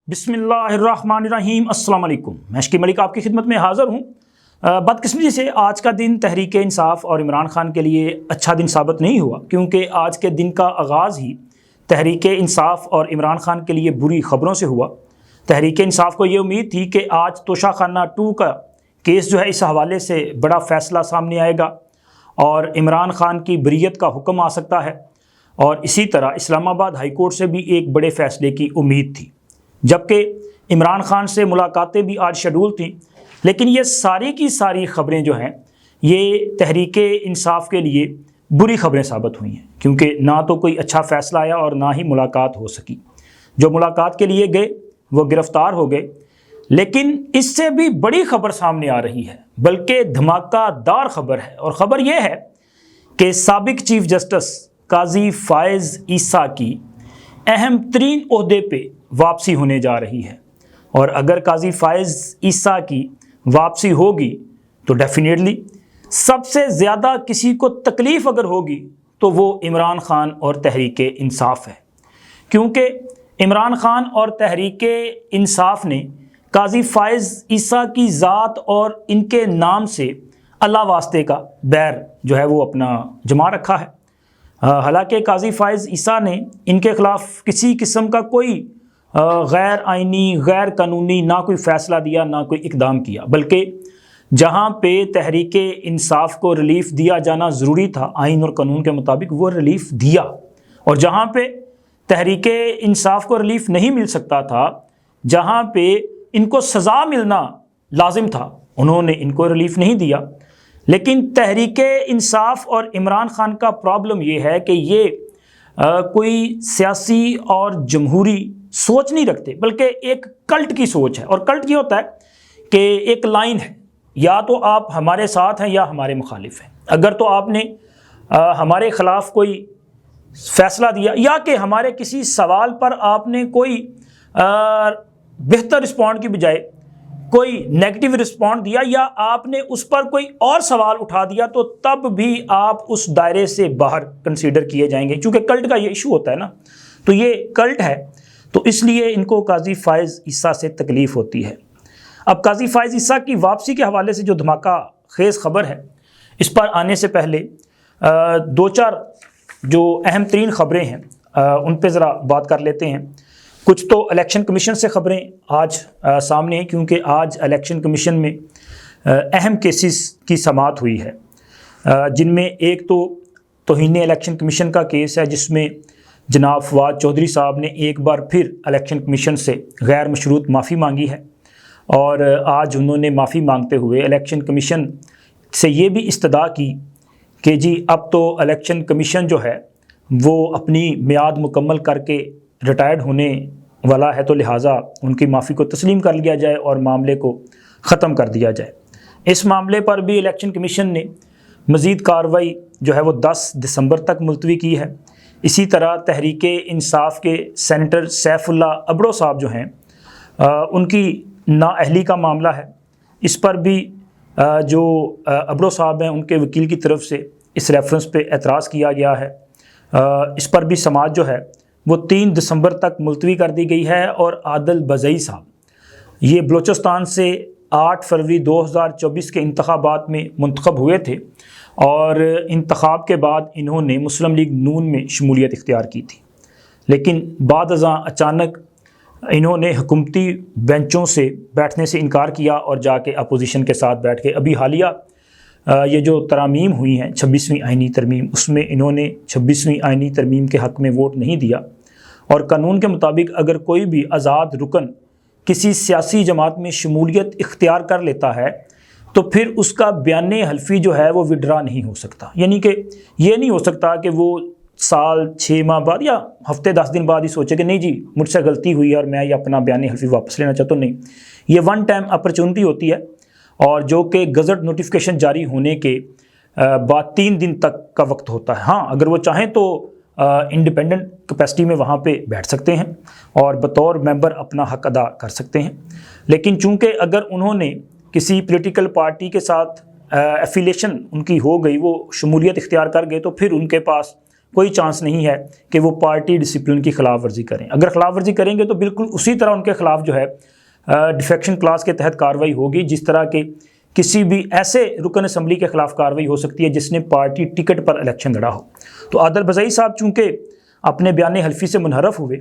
بسم اللہ الرحمن الرحیم۔ السلام علیکم، میں شکی ملک آپ کی خدمت میں حاضر ہوں۔ بدقسمتی سے آج کا دن تحریک انصاف اور عمران خان کے لیے اچھا دن ثابت نہیں ہوا، کیونکہ آج کے دن کا آغاز ہی تحریک انصاف اور عمران خان کے لیے بری خبروں سے ہوا۔ تحریک انصاف کو یہ امید تھی کہ آج توشہ خانہ 2 کا کیس جو ہے اس حوالے سے بڑا فیصلہ سامنے آئے گا اور عمران خان کی بریت کا حکم آ سکتا ہے، اور اسی طرح اسلام آباد ہائی کورٹ سے بھی ایک بڑے فیصلے کی امید تھی، جبکہ عمران خان سے ملاقاتیں بھی آج شیڈول تھیں۔ لیکن یہ ساری کی ساری خبریں جو ہیں یہ تحریک انصاف کے لیے بری خبریں ثابت ہوئی ہیں، کیونکہ نہ تو کوئی اچھا فیصلہ آیا اور نہ ہی ملاقات ہو سکی۔ جو ملاقات کے لیے گئے وہ گرفتار ہو گئے۔ لیکن اس سے بھی بڑی خبر سامنے آ رہی ہے، بلکہ دھماکہ دار خبر ہے، اور خبر یہ ہے کہ سابق چیف جسٹس قاضی فائز عیسیٰ کی اہم ترین عہدے پہ واپسی ہونے جا رہی ہے۔ اور اگر قاضی فائز عیسیٰ کی واپسی ہوگی تو ڈیفینیٹلی سب سے زیادہ کسی کو تکلیف اگر ہوگی تو وہ عمران خان اور تحریک انصاف ہے، کیونکہ عمران خان اور تحریک انصاف نے قاضی فائز عیسیٰ کی ذات اور ان کے نام سے اللہ واسطے کا بیر جو ہے وہ اپنا جما رکھا ہے۔ حالانکہ قاضی فائز عیسیٰ نے ان کے خلاف کسی قسم کا کوئی غیر آئینی غیر قانونی نہ کوئی فیصلہ دیا نہ کوئی اقدام کیا، بلکہ جہاں پہ تحریک انصاف کو ریلیف دیا جانا ضروری تھا آئین اور قانون کے مطابق وہ ریلیف دیا، اور جہاں پہ تحریک انصاف کو ریلیف نہیں مل سکتا تھا، جہاں پہ ان کو سزا ملنا لازم تھا، انہوں نے ان کو ریلیف نہیں دیا۔ لیکن تحریک انصاف اور عمران خان کا پرابلم یہ ہے کہ یہ کوئی سیاسی اور جمہوری سوچ نہیں رکھتے، بلکہ ایک کلٹ کی سوچ ہے، اور کلٹ یہ ہوتا ہے کہ ایک لائن ہے، یا تو آپ ہمارے ساتھ ہیں یا ہمارے مخالف ہیں۔ اگر تو آپ نے ہمارے خلاف کوئی فیصلہ دیا یا کہ ہمارے کسی سوال پر آپ نے کوئی بہتر رسپونڈ کی بجائے کوئی نیگیٹو رسپونڈ دیا، یا آپ نے اس پر کوئی اور سوال اٹھا دیا، تو تب بھی آپ اس دائرے سے باہر کنسیڈر کیے جائیں گے، چونکہ کلٹ کا یہ ایشو ہوتا ہے نا، تو یہ کلٹ ہے، تو اس لیے ان کو قاضی فائز عیسیٰ سے تکلیف ہوتی ہے۔ اب قاضی فائز عیسیٰ کی واپسی کے حوالے سے جو دھماکہ خیز خبر ہے، اس پر آنے سے پہلے 2-4 جو اہم ترین خبریں ہیں ان پہ ذرا بات کر لیتے ہیں۔ کچھ تو الیکشن کمیشن سے خبریں آج سامنے ہیں، کیونکہ آج الیکشن کمیشن میں اہم کیسز کی سماعت ہوئی ہے، جن میں ایک تو توہین الیکشن کمیشن کا کیس ہے، جس میں جناب فواد چودھری صاحب نے ایک بار پھر الیکشن کمیشن سے غیر مشروط معافی مانگی ہے، اور آج انہوں نے معافی مانگتے ہوئے الیکشن کمیشن سے یہ بھی استدعا کی کہ جی اب تو الیکشن کمیشن جو ہے وہ اپنی میعاد مکمل کر کے ریٹائرڈ ہونے والا ہے، تو لہٰذا ان کی معافی کو تسلیم کر لیا جائے اور معاملے کو ختم کر دیا جائے۔ اس معاملے پر بھی الیکشن کمیشن نے مزید کارروائی جو ہے وہ 10 دسمبر تک ملتوی کی ہے۔ اسی طرح تحریک انصاف کے سینیٹر سیف اللہ ابڑو صاحب جو ہیں ان کی نااہلی کا معاملہ ہے، اس پر بھی جو ابڑو صاحب ہیں ان کے وکیل کی طرف سے اس ریفرنس پہ اعتراض کیا گیا ہے۔ اس پر بھی سماعت جو ہے وہ 3 دسمبر تک ملتوی کر دی گئی ہے، اور عادل بزئی صاحب یہ بلوچستان سے 8 فروری 2024 کے انتخابات میں منتخب ہوئے تھے، اور انتخاب کے بعد انہوں نے مسلم لیگ نون میں شمولیت اختیار کی تھی، لیکن بعد ازاں اچانک انہوں نے حکومتی بینچوں سے بیٹھنے سے انکار کیا اور جا کے اپوزیشن کے ساتھ بیٹھ کے ابھی حالیہ یہ جو ترامیم ہوئی ہیں 26ویں آئینی ترمیم، اس میں انہوں نے 26ویں آئینی ترمیم کے حق میں ووٹ نہیں دیا، اور قانون کے مطابق اگر کوئی بھی آزاد رکن کسی سیاسی جماعت میں شمولیت اختیار کر لیتا ہے تو پھر اس کا بیان حلفی جو ہے وہ وڈرا نہیں ہو سکتا، یعنی کہ یہ نہیں ہو سکتا کہ وہ سال 6 ماہ بعد یا ہفتے 10 دن بعد ہی سوچے کہ نہیں جی مجھ سے غلطی ہوئی اور میں یہ اپنا بیان حلفی واپس لینا چاہتا ہوں۔ نہیں، یہ ون ٹائم اپرچونٹی ہوتی ہے، اور جو کہ گزٹ نوٹیفیکیشن جاری ہونے کے بعد 3 دن تک کا وقت ہوتا ہے۔ ہاں، اگر وہ چاہیں تو انڈیپینڈنٹ کیپیسٹی میں وہاں پہ بیٹھ سکتے ہیں اور بطور ممبر اپنا حق ادا کر سکتے ہیں، لیکن چونکہ اگر انہوں نے کسی پولیٹیکل پارٹی کے ساتھ ایفیلیشن ان کی ہو گئی، وہ شمولیت اختیار کر گئے، تو پھر ان کے پاس کوئی چانس نہیں ہے کہ وہ پارٹی ڈسپلن کی خلاف ورزی کریں. اگر خلاف ورزی کریں گے تو بالکل اسی طرح ان کے خلاف جو ہے ڈیفیکشن کلاس کے تحت کارروائی ہوگی جس طرح کہ کسی بھی ایسے رکن اسمبلی کے خلاف کارروائی ہو سکتی ہے جس نے پارٹی ٹکٹ پر الیکشن لڑا ہو. تو عادل بزئی صاحب چونکہ اپنے بیان حلفی سے منحرف ہوئے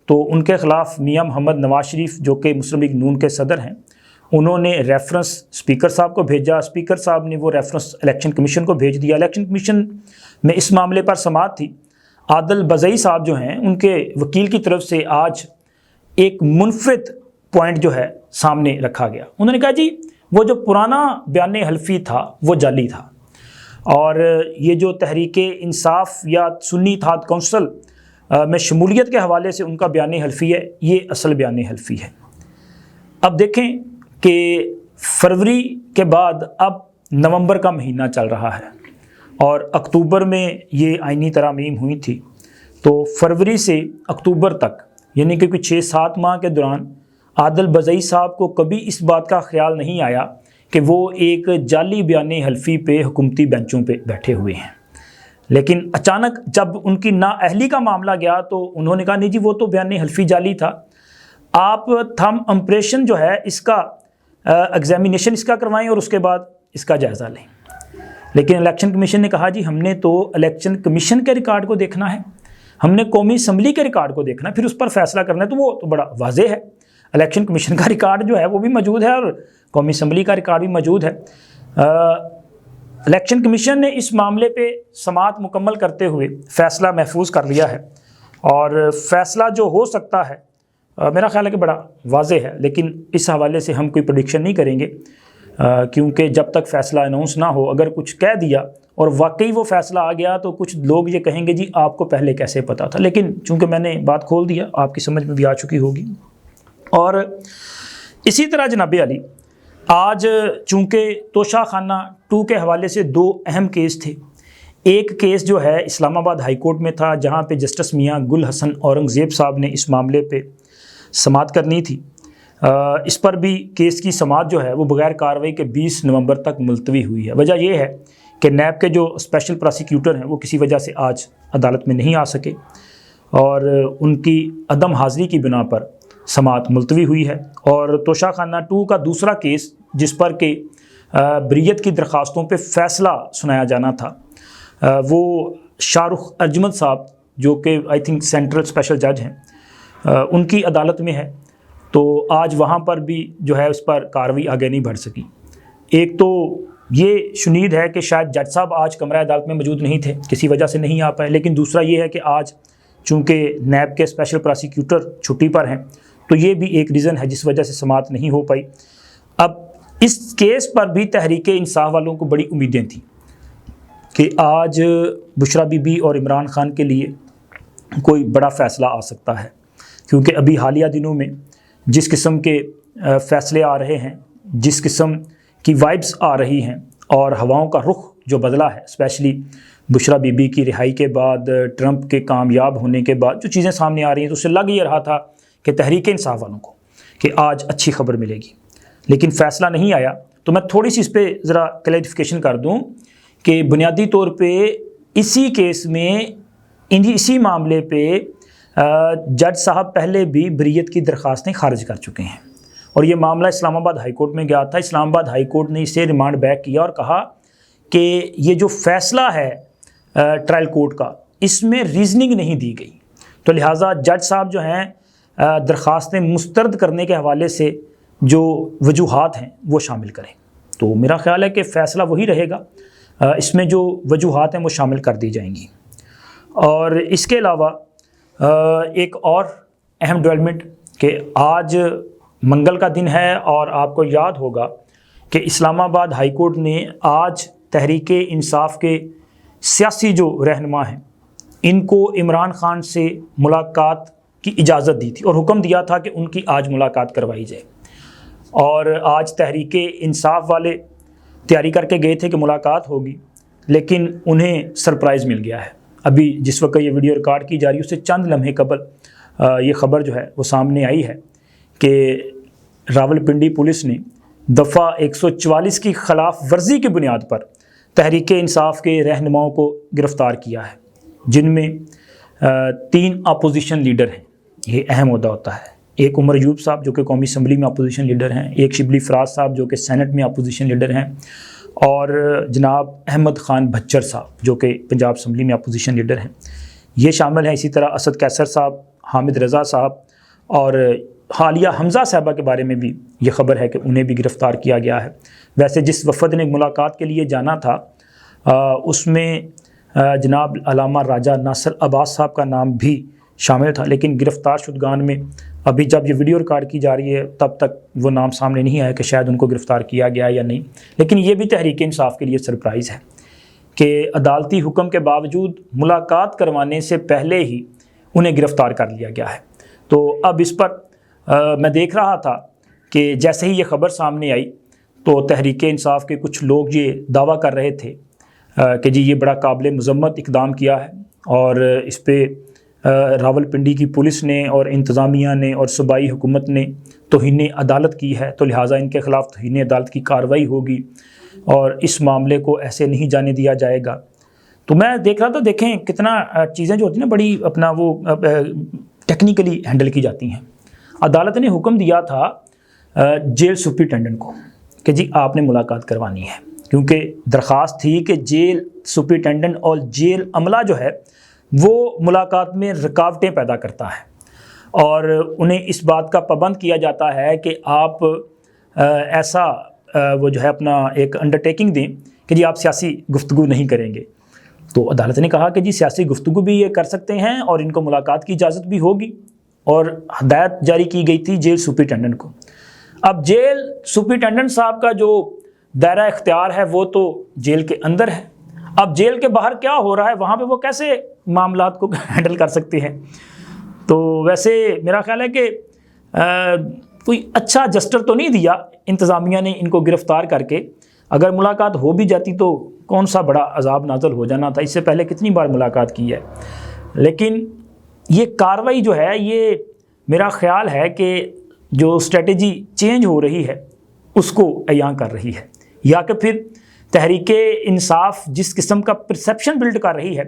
تو ان کے خلاف میاں محمد نواز شریف جو کہ مسلم لیگ نون کے صدر ہیں انہوں نے ریفرنس اسپیکر صاحب کو بھیجا. اسپیکر صاحب نے وہ ریفرنس الیکشن کمیشن کو بھیج دیا. الیکشن کمیشن میں اس معاملے پر سماعت تھی. عادل بزئی صاحب جو ہیں ان کے وکیل کی طرف سے آج ایک منفرد پوائنٹ جو ہے سامنے رکھا گیا. انہوں نے کہا جی وہ جو پرانا بیان حلفی تھا وہ جعلی تھا اور یہ جو تحریک انصاف یا سنی اتحاد کونسل میں شمولیت کے حوالے سے ان کا بیان حلفی ہے یہ اصل بیان حلفی ہے. اب دیکھیں کہ فروری کے بعد اب نومبر کا مہینہ چل رہا ہے اور اکتوبر میں یہ آئینی ترامیم ہوئی تھی. تو فروری سے اکتوبر تک یعنی کہ کوئی 6-7 ماہ کے دوران عادل بزئی صاحب کو کبھی اس بات کا خیال نہیں آیا کہ وہ ایک جعلی بیان حلفی پہ حکومتی بینچوں پہ بیٹھے ہوئے ہیں. لیکن اچانک جب ان کی نااہلی کا معاملہ گیا تو انہوں نے کہا نہیں جی وہ تو بیان حلفی جعلی تھا, آپ تھم امپریشن جو ہے اس کا ایگزامینیشن اس کا کروائیں اور اس کے بعد اس کا جائزہ لیں. لیکن الیکشن کمیشن نے کہا جی ہم نے تو الیکشن کمیشن کے ریکارڈ کو دیکھنا ہے, ہم نے قومی اسمبلی کے ریکارڈ کو دیکھنا ہے, پھر اس پر فیصلہ کرنا ہے. تو وہ تو بڑا واضح ہے, الیکشن کمیشن کا ریکارڈ جو ہے وہ بھی موجود ہے اور قومی اسمبلی کا ریکارڈ بھی موجود ہے. الیکشن کمیشن نے اس معاملے پہ سماعت مکمل کرتے ہوئے فیصلہ محفوظ کر لیا ہے اور فیصلہ جو ہو سکتا ہے میرا خیال ہے کہ بڑا واضح ہے. لیکن اس حوالے سے ہم کوئی پریڈکشن نہیں کریں گے کیونکہ جب تک فیصلہ اناؤنس نہ ہو, اگر کچھ کہہ دیا اور واقعی وہ فیصلہ آ گیا تو کچھ لوگ یہ کہیں گے جی آپ کو پہلے کیسے پتہ تھا. لیکن چونکہ میں نے بات کھول دیا آپ کی سمجھ میں بھی آ چکی ہوگی. اور اسی طرح جناب علی آج چونکہ توشہ خانہ 2 کے حوالے سے 2 اہم کیس تھے. ایک کیس جو ہے اسلام آباد ہائی کورٹ میں تھا جہاں پہ جسٹس میاں گل حسن اورنگزیب صاحب نے اس معاملے پہ سماعت کرنی تھی. اس پر بھی کیس کی سماعت جو ہے وہ بغیر کارروائی کے 20 نومبر تک ملتوی ہوئی ہے. وجہ یہ ہے کہ نیب کے جو اسپیشل پراسیکیوٹر ہیں وہ کسی وجہ سے آج عدالت میں نہیں آ سکے اور ان کی عدم حاضری کی بنا پر سماعت ملتوی ہوئی ہے. اور توشہ خانہ 2 کا دوسرا کیس جس پر کہ بریت کی درخواستوں پہ فیصلہ سنایا جانا تھا وہ شاہ رخ ارجمند صاحب جو کہ آئی تھنک سینٹرل اسپیشل جج ہیں ان کی عدالت میں ہے. تو آج وہاں پر بھی جو ہے اس پر کارروائی آگے نہیں بڑھ سکی. ایک تو یہ شنید ہے کہ شاید جج صاحب آج کمرہ عدالت میں موجود نہیں تھے, کسی وجہ سے نہیں آ پائے. لیکن دوسرا یہ ہے کہ آج چونکہ نیب کے اسپیشل پراسیکیوٹر چھٹی پر ہیں تو یہ بھی ایک ریزن ہے جس وجہ سے سماعت نہیں ہو پائی. اب اس کیس پر بھی تحریک انصاف والوں کو بڑی امیدیں تھیں کہ آج بشرا بی بی اور عمران خان کے لیے کوئی بڑا فیصلہ آ سکتا ہے کیونکہ ابھی حالیہ دنوں میں جس قسم کے فیصلے آ رہے ہیں, جس قسم کی وائبس آ رہی ہیں اور ہواؤں کا رخ جو بدلا ہے اسپیشلی بشرا بی بی کی رہائی کے بعد, ٹرمپ کے کامیاب ہونے کے بعد جو چیزیں سامنے آ رہی ہیں تو اس سے لگ یہ رہا تھا کہ تحریک انصاف والوں کو کہ آج اچھی خبر ملے گی. لیکن فیصلہ نہیں آیا. تو میں تھوڑی سی اس پہ ذرا کلیریفیکیشن کر دوں کہ بنیادی طور پہ اسی کیس میں اسی معاملے پہ جج صاحب پہلے بھی بریت کی درخواستیں خارج کر چکے ہیں اور یہ معاملہ اسلام آباد ہائی کورٹ میں گیا تھا. اسلام آباد ہائی کورٹ نے اسے ریمانڈ بیک کیا اور کہا کہ یہ جو فیصلہ ہے ٹرائل کورٹ کا اس میں ریزننگ نہیں دی گئی, تو لہٰذا جج صاحب جو ہیں درخواستیں مسترد کرنے کے حوالے سے جو وجوہات ہیں وہ شامل کریں. تو میرا خیال ہے کہ فیصلہ وہی رہے گا, اس میں جو وجوہات ہیں وہ شامل کر دی جائیں گی. اور اس کے علاوہ ایک اور اہم ڈیولپمنٹ کہ آج منگل کا دن ہے اور آپ کو یاد ہوگا کہ اسلام آباد ہائی کورٹ نے آج تحریک انصاف کے سیاسی جو رہنما ہیں ان کو عمران خان سے ملاقات کی اجازت دی تھی اور حکم دیا تھا کہ ان کی آج ملاقات کروائی جائے. اور آج تحریک انصاف والے تیاری کر کے گئے تھے کہ ملاقات ہوگی لیکن انہیں سرپرائز مل گیا ہے. ابھی جس وقت یہ ویڈیو ریکارڈ کی جا رہی ہے اس سے چند لمحے قبل یہ خبر جو ہے وہ سامنے آئی ہے کہ راولپنڈی پولیس نے دفعہ 144 کی خلاف ورزی کی بنیاد پر تحریک انصاف کے رہنماؤں کو گرفتار کیا ہے. جن میں 3 اپوزیشن لیڈر ہیں، یہ اہم عہدہ ہوتا ہے۔ ایک عمر ایوب صاحب جو کہ قومی اسمبلی میں اپوزیشن لیڈر ہیں، ایک شبلی فراز صاحب جو کہ سینٹ میں اپوزیشن لیڈر ہیں، اور جناب احمد خان بھچر صاحب جو کہ پنجاب اسمبلی میں اپوزیشن لیڈر ہیں، یہ شامل ہیں۔ اسی طرح اسد کیسر صاحب، حامد رضا صاحب، اور حالیہ حمزہ صاحبہ کے بارے میں بھی یہ خبر ہے کہ انہیں بھی گرفتار کیا گیا ہے۔ ویسے جس وفد نے ملاقات کے لیے جانا تھا اس میں جناب علامہ راجہ ناصر عباس صاحب کا نام بھی شامل تھا، لیکن گرفتار شدگان میں ابھی جب یہ ویڈیو ریکارڈ کی جا رہی ہے تب تک وہ نام سامنے نہیں آیا کہ شاید ان کو گرفتار کیا گیا یا نہیں۔ لیکن یہ بھی تحریک انصاف کے لیے سرپرائز ہے کہ عدالتی حکم کے باوجود ملاقات کروانے سے پہلے ہی انہیں گرفتار کر لیا گیا ہے۔ تو اب اس پر میں دیکھ رہا تھا کہ جیسے ہی یہ خبر سامنے آئی تو تحریک انصاف کے کچھ لوگ یہ دعویٰ کر رہے تھے کہ جی یہ بڑا قابل مذمت اقدام کیا ہے، اور اس پہ راولپنڈی کی پولیس نے اور انتظامیہ نے اور صوبائی حکومت نے توہین عدالت کی ہے، تو لہٰذا ان کے خلاف توہین عدالت کی کارروائی ہوگی اور اس معاملے کو ایسے نہیں جانے دیا جائے گا۔ تو میں دیکھ رہا تھا، دیکھیں کتنا چیزیں جو ہوتی ہیں نا بڑی اپنا وہ ٹیکنیکلی ہینڈل کی جاتی ہیں۔ عدالت نے حکم دیا تھا جیل سپرنٹینڈنٹ کو کہ جی آپ نے ملاقات کروانی ہے، کیونکہ درخواست تھی کہ جیل سپرنٹینڈنٹ اور جیل عملہ جو ہے وہ ملاقات میں رکاوٹیں پیدا کرتا ہے، اور انہیں اس بات کا پابند کیا جاتا ہے کہ آپ ایسا وہ جو ہے اپنا ایک انڈرٹیکنگ دیں کہ جی آپ سیاسی گفتگو نہیں کریں گے۔ تو عدالت نے کہا کہ جی سیاسی گفتگو بھی یہ کر سکتے ہیں اور ان کو ملاقات کی اجازت بھی ہوگی، اور ہدایت جاری کی گئی تھی جیل سپرنٹینڈنٹ کو۔ اب جیل سپرنٹینڈنٹ صاحب کا جو دائرہ اختیار ہے وہ تو جیل کے اندر ہے، اب جیل کے باہر کیا ہو رہا ہے وہاں پہ وہ کیسے معاملات کو ہینڈل کر سکتے ہیں؟ تو ویسے میرا خیال ہے کہ کوئی اچھا جسٹر تو نہیں دیا انتظامیہ نے ان کو گرفتار کر کے۔ اگر ملاقات ہو بھی جاتی تو کون سا بڑا عذاب نازل ہو جانا تھا، اس سے پہلے کتنی بار ملاقات کی ہے۔ لیکن یہ کارروائی جو ہے یہ میرا خیال ہے کہ جو اسٹریٹجی چینج ہو رہی ہے اس کو عیاں کر رہی ہے، یا کہ پھر تحریک انصاف جس قسم کا پرسیپشن بلڈ کر رہی ہے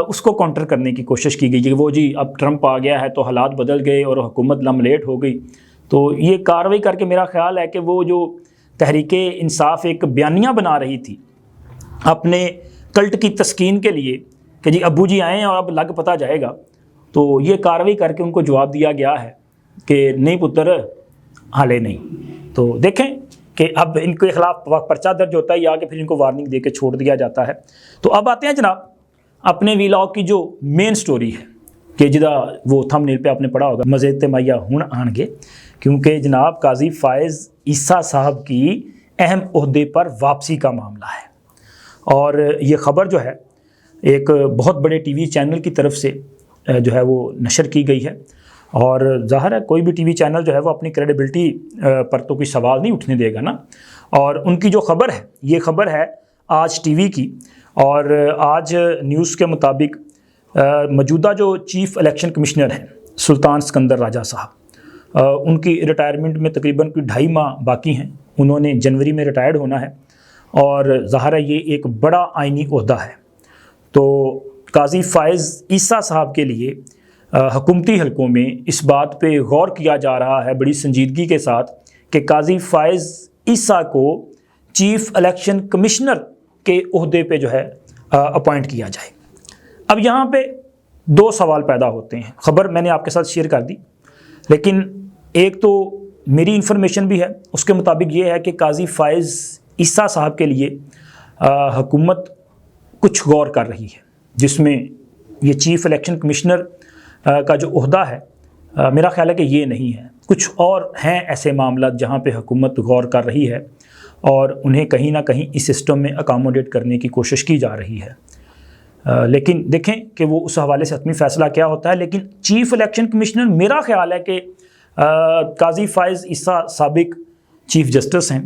اس کو کاؤنٹر کرنے کی کوشش کی گئی کہ وہ جی اب ٹرمپ آ گیا ہے تو حالات بدل گئے اور حکومت لملیٹ ہو گئی۔ تو یہ کارروائی کر کے میرا خیال ہے کہ وہ جو تحریک انصاف ایک بیانیہ بنا رہی تھی اپنے کلٹ کی تسکین کے لیے کہ جی ابو جی آئیں اور اب لگ پتہ جائے گا، تو یہ کارروائی کر کے ان کو جواب دیا گیا ہے کہ نہیں پتر حالے نہیں۔ تو دیکھیں کہ اب ان کے خلاف پرچہ درج ہوتا ہے یا کہ پھر ان کو وارننگ دے کے چھوڑ دیا جاتا ہے۔ تو اب آتے ہیں جناب اپنے ویلاگ کی جو مین سٹوری ہے کہ جدا وہ تھم نیل پہ آپ نے پڑھا ہوگا مزے تے میا ہن آن گے، کیونکہ جناب قاضی فائز عیسیٰ صاحب کی اہم عہدے پر واپسی کا معاملہ ہے، اور یہ خبر جو ہے ایک بہت بڑے ٹی وی چینل کی طرف سے جو ہے وہ نشر کی گئی ہے، اور ظاہر ہے کوئی بھی ٹی وی چینل جو ہے وہ اپنی کریڈیبلٹی پر تو کوئی سوال نہیں اٹھنے دے گا نا۔ اور ان کی جو خبر ہے یہ خبر ہے آج ٹی وی کی، اور آج نیوز کے مطابق موجودہ جو چیف الیکشن کمشنر ہیں سلطان سکندر راجہ صاحب، ان کی ریٹائرمنٹ میں تقریباً کوئی 2.5 ماہ باقی ہیں، انہوں نے جنوری میں ریٹائرڈ ہونا ہے، اور ظاہر ہے یہ ایک بڑا آئینی عہدہ ہے۔ تو قاضی فائز عیسیٰ صاحب کے لیے حکومتی حلقوں میں اس بات پہ غور کیا جا رہا ہے بڑی سنجیدگی کے ساتھ کہ قاضی فائز عیسیٰ کو چیف الیکشن کمشنر کے عہدے پہ جو ہے اپوائنٹ کیا جائے۔ اب یہاں پہ 2 سوال پیدا ہوتے ہیں، خبر میں نے آپ کے ساتھ شیئر کر دی، لیکن ایک تو میری انفارمیشن بھی ہے، اس کے مطابق یہ ہے کہ قاضی فائز عیسیٰ صاحب کے لیے حکومت کچھ غور کر رہی ہے، جس میں یہ چیف الیکشن کمشنر کا جو عہدہ ہے میرا خیال ہے کہ یہ نہیں ہے، کچھ اور ہیں ایسے معاملات جہاں پہ حکومت غور کر رہی ہے اور انہیں کہیں نہ کہیں اس سسٹم میں اکاموڈیٹ کرنے کی کوشش کی جا رہی ہے، لیکن دیکھیں کہ وہ اس حوالے سے حتمی فیصلہ کیا ہوتا ہے۔ لیکن چیف الیکشن کمشنر میرا خیال ہے کہ قاضی فائز عیسیٰ سابق چیف جسٹس ہیں،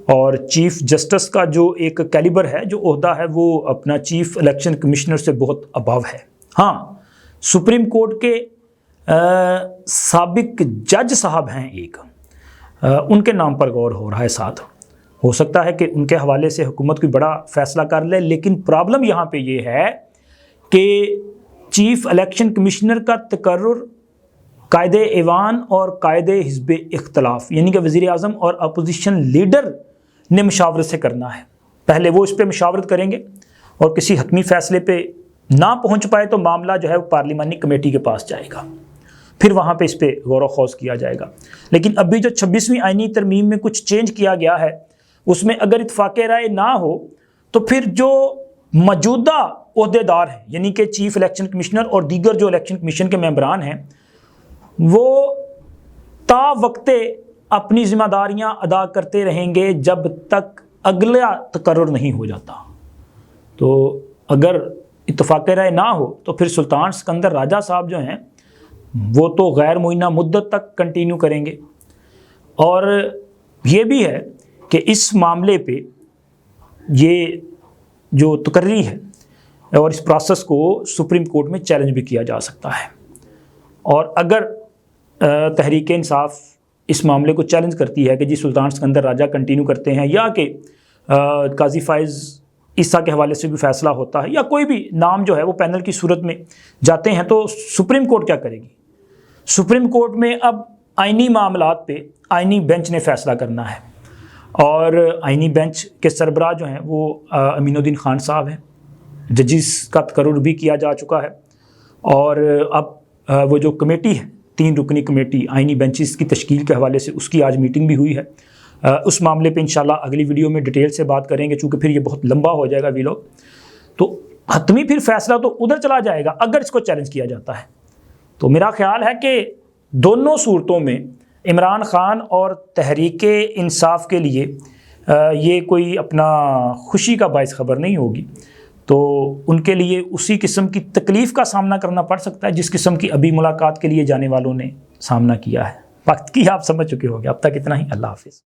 اور چیف جسٹس کا جو ایک کیلیبر ہے، جو عہدہ ہے، وہ اپنا چیف الیکشن کمشنر سے بہت ابو ہے۔ ہاں سپریم کورٹ کے سابق جج صاحب ہیں ایک، ان کے نام پر غور ہو رہا ہے، ساتھ ہو سکتا ہے کہ ان کے حوالے سے حکومت کوئی بڑا فیصلہ کر لے، لیکن پرابلم یہاں پہ یہ ہے کہ چیف الیکشن کمشنر کا تقرر قائد ایوان اور قائد حزب اختلاف یعنی کہ وزیر اعظم اور اپوزیشن لیڈر نے مشاورت سے کرنا ہے۔ پہلے وہ اس پہ مشاورت کریں گے اور کسی حتمی فیصلے پہ نہ پہنچ پائے تو معاملہ جو ہے وہ پارلیمانی کمیٹی کے پاس جائے گا، پھر وہاں پہ اس پہ غور و خوض کیا جائے گا۔ لیکن ابھی جو 26ویں آئینی ترمیم میں کچھ چینج کیا گیا ہے اس میں اگر اتفاق رائے نہ ہو تو پھر جو موجودہ عہدیدار ہیں یعنی کہ چیف الیکشن کمشنر اور دیگر جو الیکشن کمیشن کے ممبران ہیں وہ تا وقت اپنی ذمہ داریاں ادا کرتے رہیں گے جب تک اگلا تقرر نہیں ہو جاتا۔ تو اگر اتفاق رائے نہ ہو تو پھر سلطان سکندر راجہ صاحب جو ہیں وہ تو غیر معینہ مدت تک کنٹینیو کریں گے۔ اور یہ بھی ہے کہ اس معاملے پہ یہ جو تقرری ہے اور اس پروسیس کو سپریم کورٹ میں چیلنج بھی کیا جا سکتا ہے، اور اگر تحریک انصاف اس معاملے کو چیلنج کرتی ہے کہ جی سلطان سکندر راجہ کنٹینیو کرتے ہیں یا کہ قاضی فائز عیسیٰ کے حوالے سے بھی فیصلہ ہوتا ہے یا کوئی بھی نام جو ہے وہ پینل کی صورت میں جاتے ہیں، تو سپریم کورٹ کیا کرے گی؟ سپریم کورٹ میں اب آئینی معاملات پہ آئینی بینچ نے فیصلہ کرنا ہے، اور آئینی بینچ کے سربراہ جو ہیں وہ امین الدین خان صاحب ہیں۔ ججز کا تقرر بھی کیا جا چکا ہے، اور اب وہ جو کمیٹی ہے 3 رکنی کمیٹی آئینی بینچز کی تشکیل کے حوالے سے اس کی آج میٹنگ بھی ہوئی ہے۔ اس معاملے پہ انشاءاللہ اگلی ویڈیو میں ڈیٹیل سے بات کریں گے، چونکہ پھر یہ بہت لمبا ہو جائے گا ویلوگ، تو حتمی پھر فیصلہ تو ادھر چلا جائے گا اگر اس کو چیلنج کیا جاتا ہے۔ تو میرا خیال ہے کہ دونوں صورتوں میں عمران خان اور تحریک انصاف کے لیے یہ کوئی اپنا خوشی کا باعث خبر نہیں ہوگی، تو ان کے لیے اسی قسم کی تکلیف کا سامنا کرنا پڑ سکتا ہے جس قسم کی ابھی ملاقات کے لیے جانے والوں نے سامنا کیا ہے۔ وقت کی آپ سمجھ چکے ہو گے۔ اب تک اتنا ہی، اللہ حافظ۔